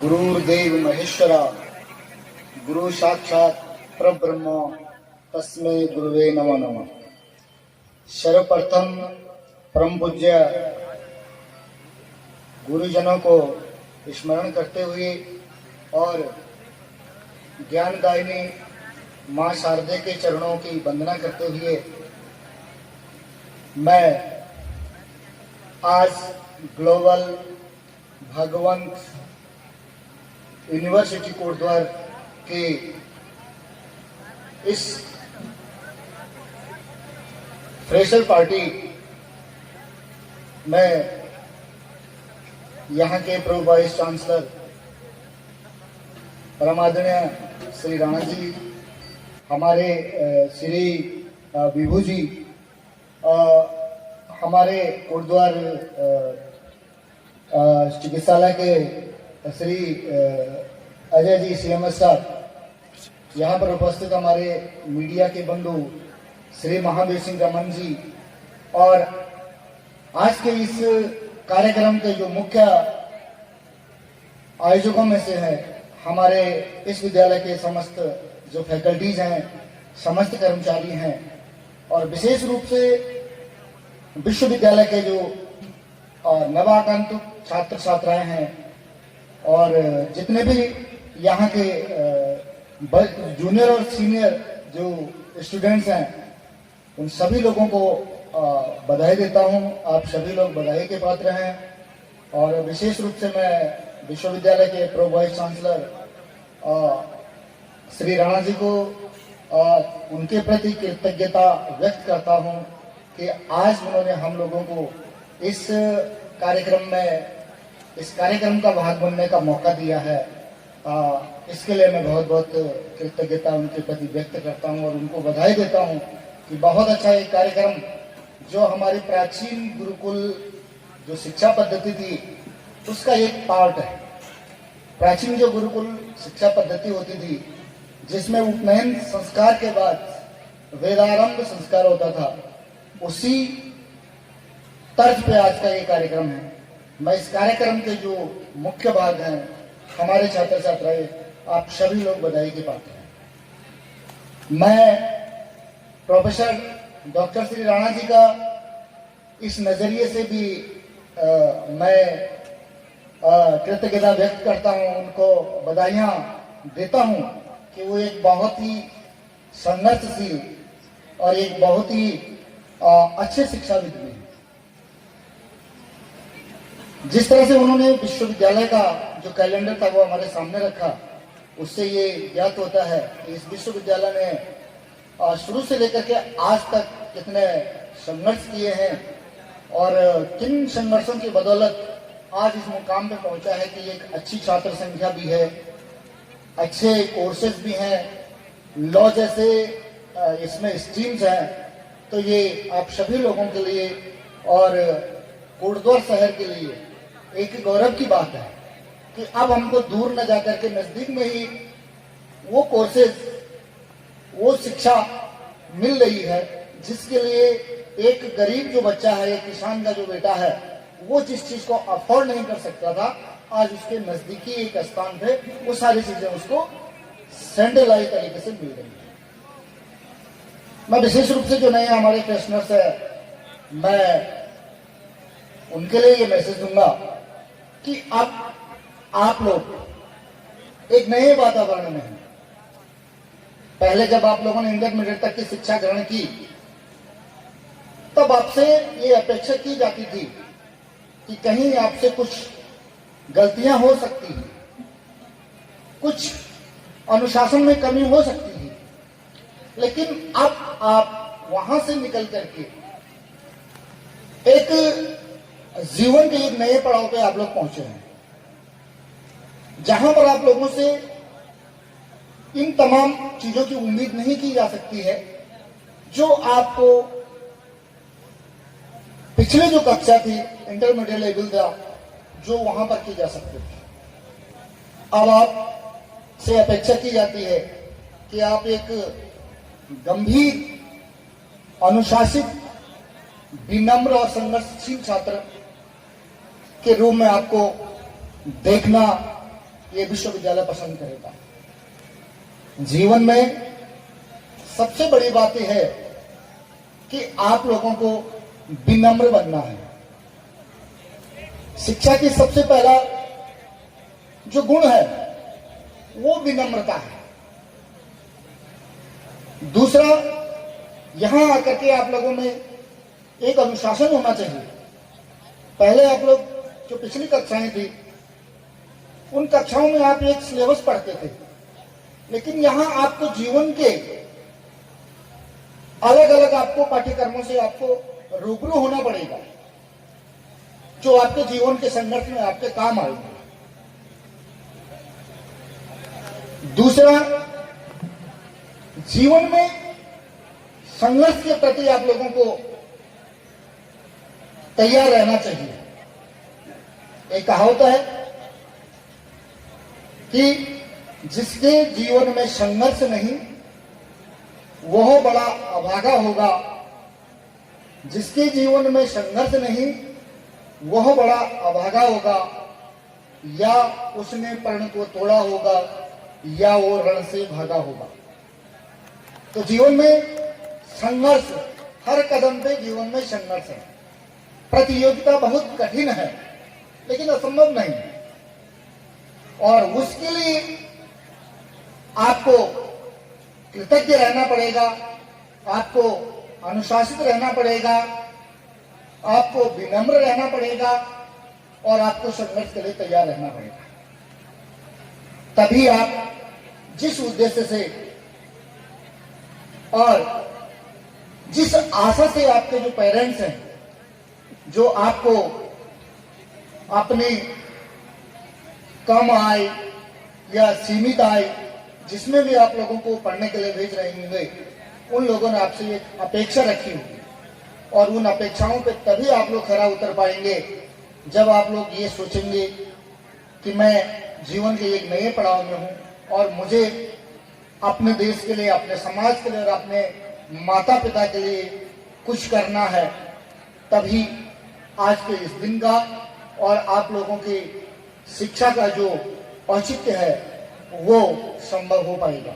गुरुर्देव महेश्वरा गुरु साक्षात परब्रह्म तस्मै गुरुवे नमो नमः। सर्वप्रथम परम पूज्य गुरुजनों को स्मरण करते हुए और ज्ञानदायिनी मां शारदे के चरणों की वंदना करते हुए मैं आज ग्लोबल भगवंत यूनिवर्सिटी कोटद्वार के इस फ्रेशर पार्टी में यहाँ के प्रो वाइस चांसलर परमादरणीय श्री राणा जी, हमारे श्री विभू जी, हमारे कोटद्वार चिकित्सालय के श्री अजय जी सीएमएस साहब, यहाँ पर उपस्थित हमारे मीडिया के बंधु श्री महावीर सिंह रमन जी, और आज के इस कार्यक्रम के जो मुख्य आयोजकों में से है हमारे इस विद्यालय के समस्त जो फैकल्टीज हैं, समस्त कर्मचारी हैं, और विशेष रूप से विश्वविद्यालय के जो नवागंतुक छात्र छात्राएं हैं और जितने भी यहाँ के जूनियर और सीनियर जो स्टूडेंट्स हैं, उन सभी लोगों को बधाई देता हूँ। आप सभी लोग बधाई के पात्र हैं, और विशेष रूप से मैं विश्वविद्यालय के pro vice chancellor Shri Rana ji को उनके प्रति कृतज्ञता व्यक्त करता हूँ कि आज उन्होंने हम लोगों को इस कार्यक्रम का भाग बनने का मौका दिया है। इसके लिए मैं बहुत बहुत कृतज्ञता उनके प्रति व्यक्त करता हूं और उनको बधाई देता हूं कि बहुत अच्छा एक कार्यक्रम जो हमारी प्राचीन गुरुकुल जो शिक्षा पद्धति थी उसका एक पार्ट है। प्राचीन जो गुरुकुल शिक्षा पद्धति होती थी जिसमें उपनयन संस्कार के बाद वेदारंभ संस्कार होता था, उसी तर्ज पे आज का ये कार्यक्रम है। मैं इस कार्यक्रम के जो मुख्य भाग हैं, हमारे छात्र छात्राएं, आप सभी लोग बधाई के पात्र हैं। मैं प्रोफेसर डॉक्टर श्री राणा जी का इस नजरिए से भी मैं कृतज्ञता व्यक्त करता हूं, उनको बधाइयां देता हूं कि वो एक बहुत ही संघर्षशील और एक बहुत ही अच्छे शिक्षाविद भी हैं। जिस तरह से उन्होंने विश्वविद्यालय का जो कैलेंडर था वो हमारे सामने रखा, उससे ये ज्ञात होता है कि इस विश्वविद्यालय ने शुरू से लेकर के आज तक कितने संघर्ष किए हैं और किन संघर्षों की बदौलत आज इस मुकाम पे पहुंचा है कि एक अच्छी छात्र संख्या भी है, अच्छे कोर्सेज भी हैं, लॉ जैसे इसमें स्ट्रीम्स हैं। तो ये आप सभी लोगों के लिए और कोटद्वार शहर के लिए एक गौरव की बात है कि अब हमको दूर न जाकर के नजदीक में ही वो कोर्सेज, वो शिक्षा मिल रही है जिसके लिए एक गरीब जो बच्चा है, एक किसान का जो बेटा है, वो जिस चीज को अफोर्ड नहीं कर सकता था, आज उसके नजदीकी एक स्थान पे वो सारी चीजें उसको सेंट्रलाइज तरीके से मिल रही है। मैं विशेष रूप से जो नए हमारे फ्रेशनर्स है, मैं उनके लिए ये मैसेज दूंगा कि अब आप लोग एक नए वातावरण में हैं। पहले जब आप लोगों ने इंटरमीडिएट तक की शिक्षा ग्रहण की, तब आपसे ये अपेक्षा की जाती थी कि कहीं आपसे कुछ गलतियां हो सकती हैं, कुछ अनुशासन में कमी हो सकती थी, लेकिन अब आप वहां से निकल करके एक जीवन के एक नए पड़ाव पे आप लोग पहुंचे हैं, जहां पर आप लोगों से इन तमाम चीजों की उम्मीद नहीं की जा सकती है जो आपको पिछले जो कक्षा थी, इंटरमीडिएट लेवल था, जो वहां पर की जा सकती थी। अब आप से अपेक्षा की जाती है कि आप एक गंभीर, अनुशासित, विनम्र और संघर्षशील छात्र के रूप में आपको देखना, ये विश्वविद्यालय पसंद करेगा। जीवन में सबसे बड़ी बात यह है कि आप लोगों को विनम्र बनना है। शिक्षा की सबसे पहला जो गुण है वो विनम्रता है। दूसरा, यहां आकर के आप लोगों में एक अनुशासन होना चाहिए। पहले आप लोग जो पिछली कक्षाएं थी उन कक्षाओं में आप एक सिलेबस पढ़ते थे, लेकिन यहां आपको जीवन के अलग अलग आपको पाठ्यक्रमों से आपको रूबरू होना पड़ेगा, जो आपके जीवन के संघर्ष में आपके काम आएगा। दूसरा, जीवन में संघर्ष के प्रति आप लोगों को तैयार रहना चाहिए। एक कहावत है कि जिसके जीवन में संघर्ष नहीं वह बड़ा अभागा होगा, जिसके जीवन में संघर्ष नहीं वह बड़ा अभागा होगा, या उसने प्रण को तोड़ा होगा या वो रण से भागा होगा। तो जीवन में संघर्ष, हर कदम पे जीवन में संघर्ष है। प्रतियोगिता बहुत कठिन है लेकिन असंभव नहीं, और उसके लिए आपको कृतज्ञ रहना पड़ेगा, आपको अनुशासित रहना पड़ेगा, आपको विनम्र रहना पड़ेगा और आपको संघर्ष के लिए तैयार रहना पड़ेगा। तभी आप जिस उद्देश्य से और जिस आशा से आपके जो पेरेंट्स हैं, जो आपको अपनी कम आय या सीमित आय जिसमें भी आप लोगों को पढ़ने के लिए भेज रहे होंगे, उन लोगों ने आपसे एक अपेक्षा रखी होगी, और उन अपेक्षाओं पे तभी आप लोग खरा उतर पाएंगे जब आप लोग ये सोचेंगे कि मैं जीवन के एक नए पड़ाव में हूं और मुझे अपने देश के लिए, अपने समाज के लिए और अपने माता पिता के लिए कुछ करना है। तभी आज के इस दिन का और आप लोगों की शिक्षा का जो औचित्य है वो संभव हो पाएगा।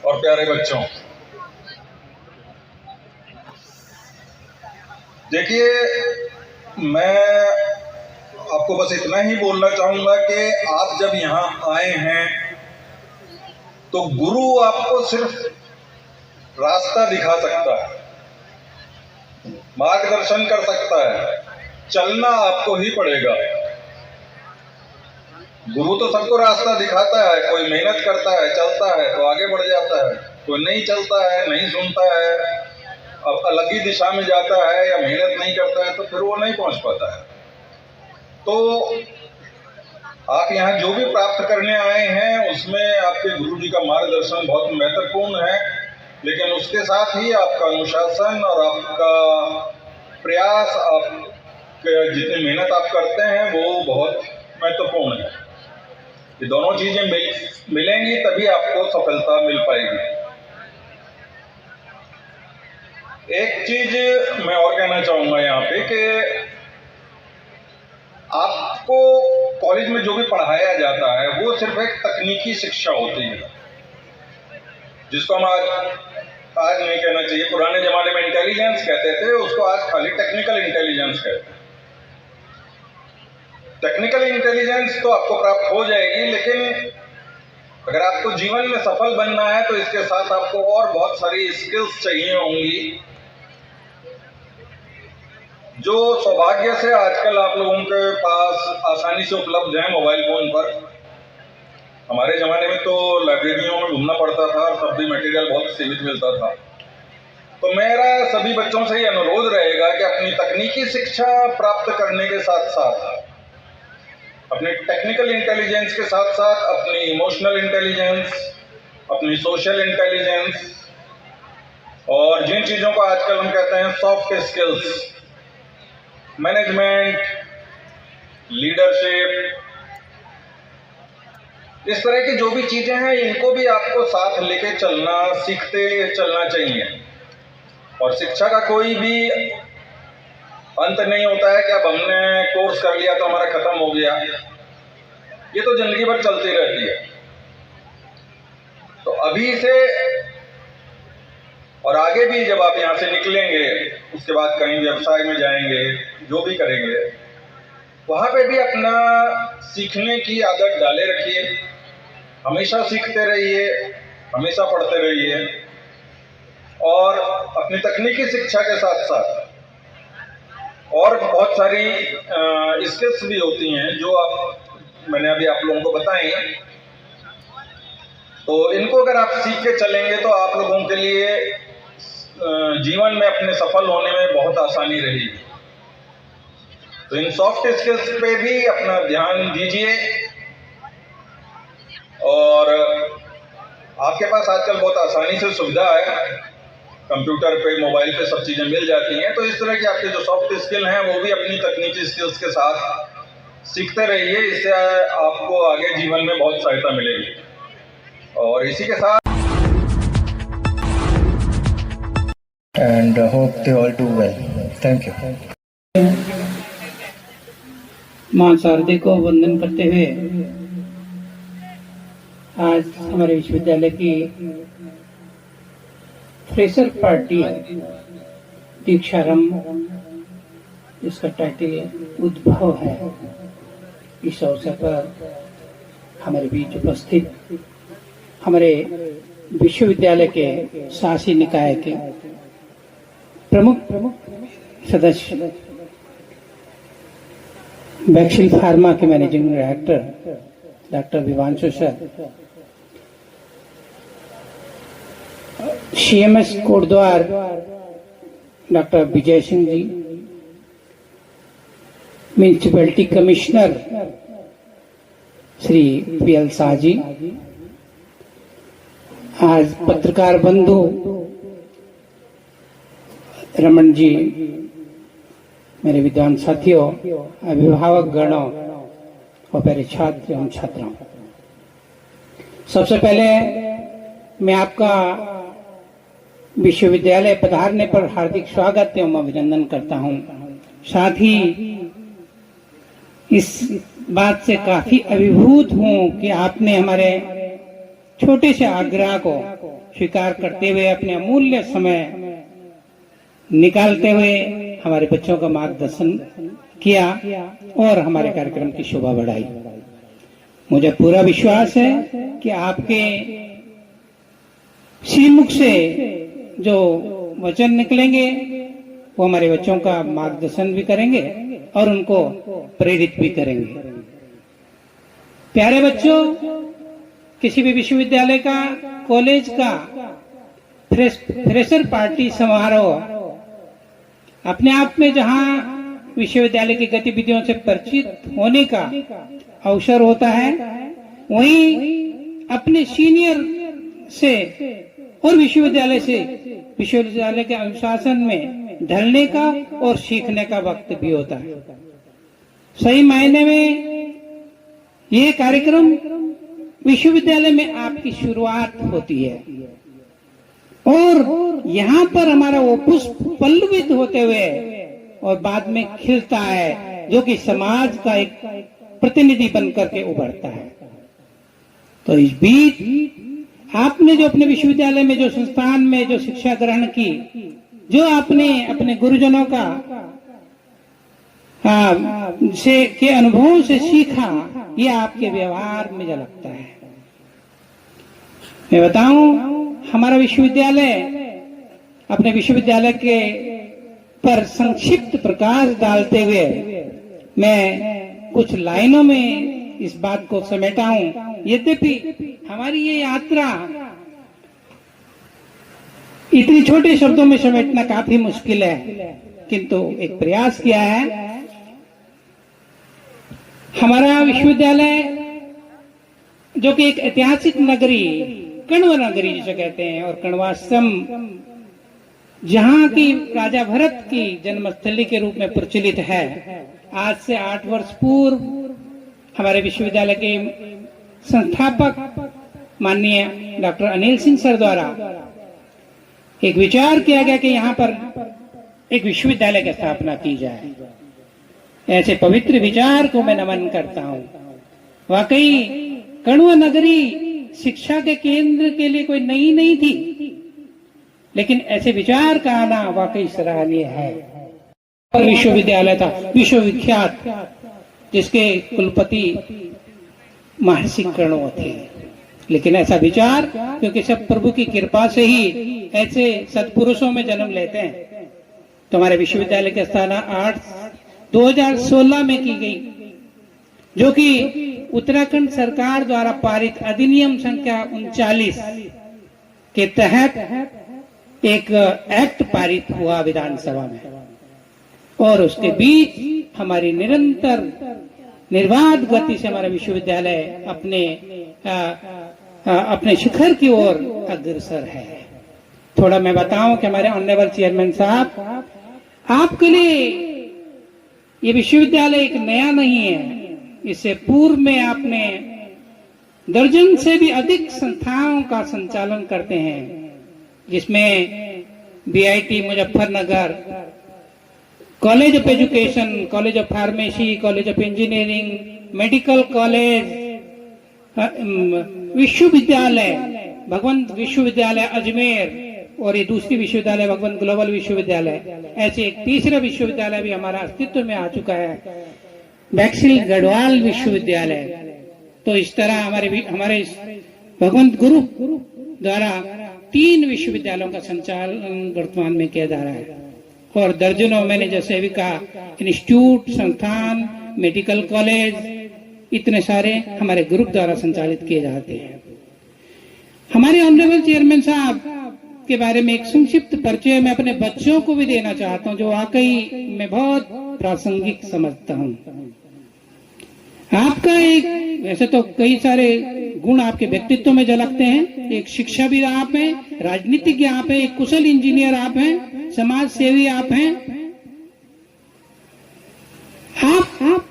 और प्यारे बच्चों, देखिए, मैं आपको बस इतना ही बोलना चाहूंगा कि आप जब यहाँ आए हैं तो गुरु आपको सिर्फ रास्ता दिखा सकता है, मार्गदर्शन कर सकता है, चलना आपको ही पड़ेगा। गुरु तो सबको रास्ता दिखाता है, कोई मेहनत करता है, चलता है तो आगे बढ़ जाता है, कोई नहीं चलता है, नहीं सुनता है, अब अलग ही दिशा में जाता है या मेहनत नहीं करता है तो फिर वो नहीं पहुंच पाता है। तो आप यहाँ जो भी प्राप्त करने आए हैं उसमें आपके गुरु जी का मार्गदर्शन बहुत महत्वपूर्ण है, लेकिन उसके साथ ही आपका अनुशासन और आपका प्रयास, आप जितनी मेहनत आप करते हैं वो बहुत महत्वपूर्ण है। ये दोनों चीजें मिलेंगी तभी आपको सफलता मिल पाएगी। एक चीज मैं और कहना चाहूंगा यहाँ पे कि आपको कॉलेज में जो भी पढ़ाया जाता है वो सिर्फ एक तकनीकी शिक्षा होती है, जिसको हम आज नहीं कहना चाहिए, पुराने जमाने में इंटेलिजेंस कहते थे, उसको आज खाली टेक्निकल इंटेलिजेंस कहते हैं। टेक्निकल इंटेलिजेंस तो आपको प्राप्त हो जाएगी, लेकिन अगर आपको जीवन में सफल बनना है तो इसके साथ आपको और बहुत सारी स्किल्स चाहिए होंगी, जो सौभाग्य से आजकल आप लोगों के पास आसानी से उपलब्ध है मोबाइल फोन पर। हमारे जमाने में तो लाइब्रेरियों में घूमना पड़ता था और तब भी मटेरियल बहुत सीमित मिलता था। तो मेरा सभी बच्चों से ये अनुरोध रहेगा कि अपनी तकनीकी शिक्षा प्राप्त करने के साथ साथ, अपने टेक्निकल इंटेलिजेंस के साथ साथ अपनी इमोशनल इंटेलिजेंस, अपनी सोशल इंटेलिजेंस और जिन चीज़ों को आजकल हम कहते हैं सॉफ्ट स्किल्स, मैनेजमेंट, लीडरशिप, इस तरह की जो भी चीजें हैं इनको भी आपको साथ लेके चलना, सीखते चलना चाहिए। और शिक्षा का कोई भी अंत नहीं होता है कि अब हमने कोर्स कर लिया तो हमारा खत्म हो गया। ये तो जिंदगी भर चलती रहती है। तो अभी से और आगे भी जब आप यहाँ से निकलेंगे, उसके बाद कहीं व्यवसाय में जाएंगे, जो भी करेंगे, वहां पे भी अपना सीखने की आदत डाले रखिए। हमेशा सीखते रहिए, हमेशा पढ़ते रहिए, और अपनी तकनीकी शिक्षा के साथ साथ और बहुत सारी स्किल्स भी होती हैं जो मैंने अभी आप लोगों को बताई। तो इनको अगर आप सीख के चलेंगे तो आप लोगों के लिए जीवन में अपने सफल होने में बहुत आसानी रहेगी। तो इन सॉफ्ट स्किल्स पे भी अपना ध्यान दीजिए। और आपके पास आजकल बहुत आसानी से सुविधा है, कंप्यूटर पे, मोबाइल पे सब चीजें मिल जाती हैं। तो इस तरह की आपके जो सॉफ्ट स्किल हैं वो भी अपनी तकनीकी स्किल्स के साथ सीखते रहिए। इससे आपको आगे जीवन में बहुत सहायता मिलेगी। और इसी के साथ and hope they all do well. Thank you. मां शारदे को वंदन करते हुए आज हमारे विश्वविद्यालय की फ्रेशर पार्टी दीक्षारंभ, जिसका टाइटल उद्भव है, इस अवसर पर हमारे बीच उपस्थित हमारे विश्वविद्यालय के शासी निकाय के प्रमुख सदस्य, वैक्सीन फार्मा के managing director doctor Vivanshu sir, CMS Kotdwar doctor Vijay Singh ji, municipality commissioner Shri PL Shah ji, आज पत्रकार बंधु रमन जी, मेरे विद्वान साथियों, अभिभावक गणों और प्यारे छात्र एवं छात्राओं, सबसे पहले मैं आपका विश्वविद्यालय पधारने पर हार्दिक स्वागत एवं अभिनंदन करता हूं। साथ ही इस बात से काफी अभिभूत हूं कि आपने हमारे छोटे से आग्रह को स्वीकार करते हुए अपने अमूल्य समय निकालते हुए हमारे बच्चों का मार्गदर्शन किया और हमारे कार्यक्रम की शोभा बढ़ाई। मुझे पूरा विश्वास है कि आपके श्रीमुख से जो वचन निकलेंगे वो हमारे बच्चों का मार्गदर्शन भी करेंगे और उनको प्रेरित भी करेंगे। प्यारे बच्चों, किसी भी विश्वविद्यालय का, कॉलेज का फ्रेशर पार्टी समारोह अपने आप में जहां विश्वविद्यालय की गतिविधियों से परिचित होने का अवसर होता है, वहीं अपने सीनियर से और विश्वविद्यालय से विश्वविद्यालय के अनुशासन में ढलने का और सीखने का वक्त भी होता है। सही मायने में ये कार्यक्रम विश्वविद्यालय में आपकी शुरुआत होती है और यहाँ पर हमारा वो पुष्प पल्लवित होते हुए और बाद में खिलता है, जो कि समाज का एक प्रतिनिधि बन करके उभरता है। तो इस बीच आपने जो अपने विश्वविद्यालय में, जो संस्थान में जो शिक्षा ग्रहण की, जो आपने अपने गुरुजनों का के अनुभवों से सीखा, ये आपके व्यवहार में झलकता है। मैं बताऊं, हमारा विश्वविद्यालय अपने विश्वविद्यालय के पर संक्षिप्त प्रकाश डालते हुए मैं कुछ लाइनों में इस बात को समेटा हूं। यद्यपि हमारी ये यात्रा इतनी छोटे शब्दों में समेटना काफी मुश्किल है, किंतु एक प्रयास किया है। हमारा विश्वविद्यालय, जो कि एक ऐतिहासिक नगरी, कण्व नगरी जिसे कहते हैं, और कण्वाश्रम जहां की राजा भरत की जन्मस्थली के रूप में प्रचलित है, आज से 8 वर्ष पूर्व हमारे विश्वविद्यालय के संस्थापक माननीय डॉक्टर अनिल सिंह सर द्वारा एक विचार किया गया कि यहाँ पर एक विश्वविद्यालय की स्थापना की जाए। ऐसे पवित्र विचार को मैं नमन करता हूँ। वाकई कण्व नगरी शिक्षा के केंद्र के लिए कोई नई नहीं थी, लेकिन ऐसे विचार का आना वाकई सराहनीय है। और विश्वविद्यालय था विश्वविख्यात, जिसके कुलपति महर्षि कण्व थे। लेकिन ऐसा विचार, क्योंकि सब प्रभु की कृपा से ही ऐसे सत्पुरुषों में जन्म लेते हैं, तो हमारे विश्वविद्यालय की स्थापना 2016 में की गई, जो कि उत्तराखंड सरकार द्वारा पारित अधिनियम संख्या 39 के तहत एक एक्ट पारित हुआ विधानसभा में। और उसके बीच हमारी निरंतर निर्बाध गति से हमारा विश्वविद्यालय अपने शिखर की ओर अग्रसर है। थोड़ा मैं बताऊं कि हमारे ऑनरेबल चेयरमैन साहब, आपके लिए ये विश्वविद्यालय एक नया नहीं है। इससे पूर्व में आपने दर्जन से भी अधिक संस्थाओं का संचालन करते हैं, जिसमें BIT Muzaffarnagar, college of education, college of pharmacy, college of engineering, medical college, विश्वविद्यालय भगवंत विश्वविद्यालय अजमेर, और ये दूसरी विश्वविद्यालय भगवंत ग्लोबल विश्वविद्यालय। ऐसे एक तीसरा विश्वविद्यालय भी हमारा अस्तित्व में आ चुका है, बैक्सिल गढ़वाल विश्वविद्यालय। तो इस तरह हमारे भगवंत गुरु द्वारा 3 विश्वविद्यालयों का संचालन वर्तमान में किया जा रहा है, और दर्जनों, मैंने जैसे अभी कहा, इंस्टीट्यूट, संस्थान, मेडिकल कॉलेज, इतने सारे हमारे ग्रुप द्वारा संचालित किए जाते हैं। हमारे ऑनरेबल चेयरमैन साहब के बारे में एक संक्षिप्त परिचय मैं अपने बच्चों को भी देना चाहता हूं, जो वाकई मैं बहुत प्रासंगिक समझता हूं। आपका एक, वैसे तो कई सारे गुण आपके व्यक्तित्व में झलकते हैं। एक शिक्षाविद आप हैं, राजनीतिज्ञ आप हैं, एक कुशल इंजीनियर आप हैं, समाज सेवी आप हैं। आप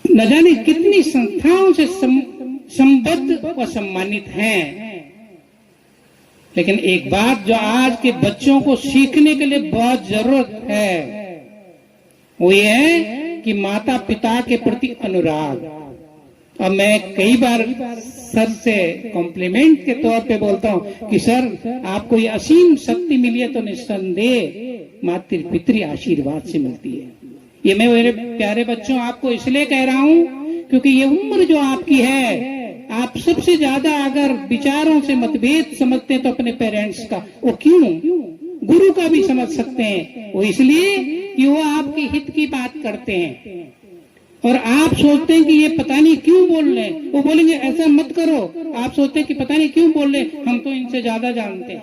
न जाने कितनी संस्थाओं से संबद्ध और सम्मानित हैं। लेकिन एक बात जो आज के बच्चों को सीखने के लिए बहुत जरूरत है, वो ये है कि माता पिता के प्रति अनुराग। अब मैं कई बार सर से कॉम्प्लीमेंट के तौर पे बोलता हूँ कि सर, आपको ये असीम शक्ति मिली है तो निस्संदेह मातृ पितृ आशीर्वाद से मिलती है। ये मैं मेरे प्यारे बच्चों आपको इसलिए कह रहा हूँ क्योंकि ये उम्र जो आपकी है, आप सबसे ज्यादा अगर विचारों से मतभेद समझते हैं तो अपने पेरेंट्स का, वो क्यों, गुरु का भी समझ सकते हैं। वो इसलिए कि वो आपके हित की बात करते हैं, और आप सोचते हैं कि ये पता नहीं क्यों बोल रहे हैं, वो बोलेंगे ऐसा मत करो। आप सोचते हैं कि पता नहीं क्यों बोल रहे, हम तो इनसे ज्यादा जानते हैं।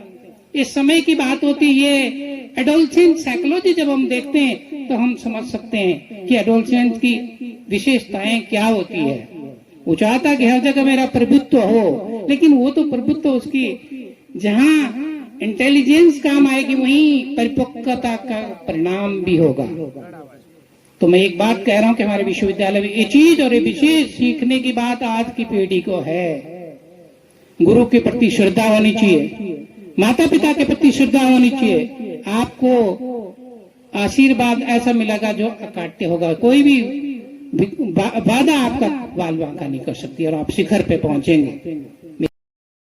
इस समय की बात होती है, ये एडोलसेंट साइकोलॉजी जब हम देखते हैं तो हम समझ सकते हैं कि एडोलसेंट की विशेषताएं क्या होती है। वो चाहता कि हर जगह मेरा प्रभुत्व हो, लेकिन वो तो प्रभुत्व उसकी जहां इंटेलिजेंस काम आएगी वहीं परिपक्वता का परिणाम भी होगा। तो मैं एक बात कह रहा हूं कि हमारे विश्वविद्यालय में ये चीज और ये विशेष सीखने की बात आज की पीढ़ी को है। गुरु के प्रति श्रद्धा होनी चाहिए, माता पिता के प्रति श्रद्धा होनी चाहिए। आपको आशीर्वाद ऐसा मिलेगा जो अकाट्य होगा, कोई भी बाधा आपका बाल बांका नहीं कर सकती, और आप शिखर पे पहुंचेंगे।